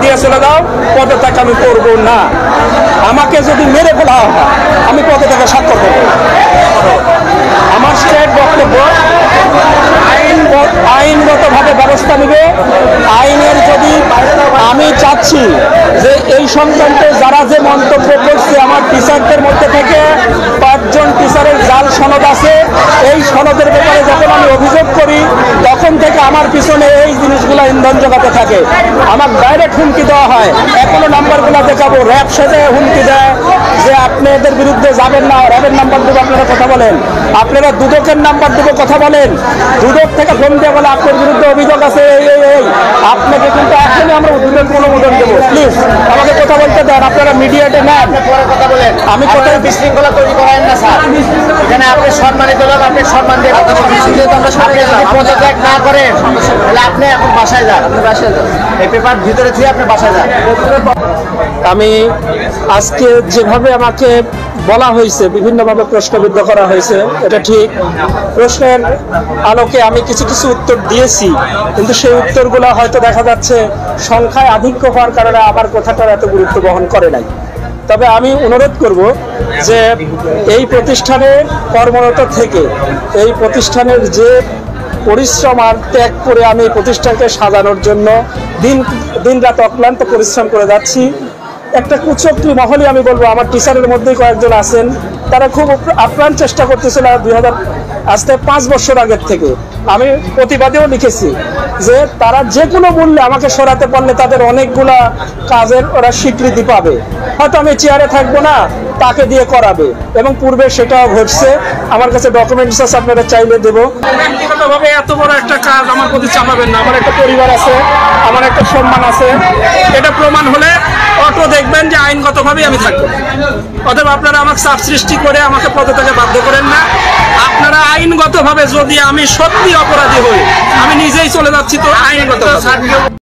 দিয়ে চলে যাও, পদত্যাগ আমি করবো না। আমাকে যদি মেরে ফেলা হয় আমি পদত্যাগে স্বাক্ষর করবো। আমার স্টেট বক্তব্য, আইনগতভাবে ব্যবস্থা নেবে। আইনের যদি আমি চাচ্ছি যে এই সংক্রান্তে যারা যে মন্তব্য করছে, আমার টিচারদের মধ্যে থেকে 5 জন টিচারের জাল সনদ আছে। এই সনদের ব্যাপারে যখন আমি অভিযোগ করি তখন থেকে আমার পিছনে এই জিনিসগুলো ইন্ধন জোগাতে থাকে। আমার ডাইরেক্ট হুমকি দেওয়া হয়, এখনো নাম্বারগুলো দেখাবো। র্যাব সেজে হুমকি দেয় যে আপনাদের বিরুদ্ধে যাবেন না, র্যাবের নাম্বার দেবো, আপনারা কথা বলেন। আপনারা দুদকের নাম্বার দেবো, কথা বলেন। দুদক থেকে ফোন দিয়ে বলে আপনার বিরুদ্ধে অভিযোগ আছে, এই আপনাকে কিন্তু এখনই আমরা দুদকের অনুমোদন দেবো। প্লিজ আমাকে কথা বলতে দেন, আপনারা মিডিয়াতে নেন, কথা বলেন। আমি কোথায় বিশৃঙ্খলা তৈরি করেন না স্যার। এখানে আপনি সম্মানিত লোক, আপনি সম্মান দিয়ে কথা বলছেন। পদত্যাগ না করেন তাহলে আপনি এখন বাসায় যান, এই পেপার ভিতরে থুয়ে আপনি বাসায় যান। আমি আজকে যেভাবে আমাকে বলা হয়েছে, বিভিন্নভাবে প্রশ্নবিদ্ধ করা হয়েছে, এটা ঠিক। প্রশ্নের আলোকে আমি কিছু কিছু উত্তর দিয়েছি, কিন্তু সেই উত্তরগুলো হয়তো দেখা যাচ্ছে সংখ্যায় আধিক্য হওয়ার কারণে আমার কথাটার এত গুরুত্ব বহন করে নাই। তবে আমি অনুরোধ করব যে এই প্রতিষ্ঠানে কর্মরত থেকে, এই প্রতিষ্ঠানের যে পরিশ্রম আর ত্যাগ করে আমি এই প্রতিষ্ঠানকে সাজানোর জন্য দিন রাত অক্লান্ত পরিশ্রম করে যাচ্ছি, একটা কুচক্রী মহলই আমি বলবো, আমার টিচারের মধ্যেই কয়েকজন আছেন, তারা খুব আপ্রাণ চেষ্টা করতেছিল। 2000 আজকে 5 বছর আগের থেকে আমি প্রতিবাদেও লিখেছি যে তারা যে কোনো মূল্যে আমাকে সরাতে পারলে তাদের অনেকগুলা কাজের ওরা স্বীকৃতি পাবে। হয়তো আমি চেয়ারে থাকবো না, তাকে দিয়ে করাবে, এবং পূর্বে সেটাও ঘটছে। আমার কাছে ডকুমেন্টস আছে, আপনারা চাইলে দেবো। ব্যক্তিগতভাবে এত বড় একটা কাজ আমার প্রতি চাপাবেন না। আমার একটা পরিবার আছে, আমার একটা সম্মান আছে। এটা প্রমাণ হলে অটো দেখবেন যে আইনগতভাবেই আমি থাকবো। অতএব আপনারা আমাকে চাপ সৃষ্টি করে আমাকে পদত্যাগে বাধ্য করেন না। আপনারা আইনগতভাবে, যদি আমি সত্যি অপরাধী হই, আমি নিজেই চলে যাচ্ছি, তো আইনগত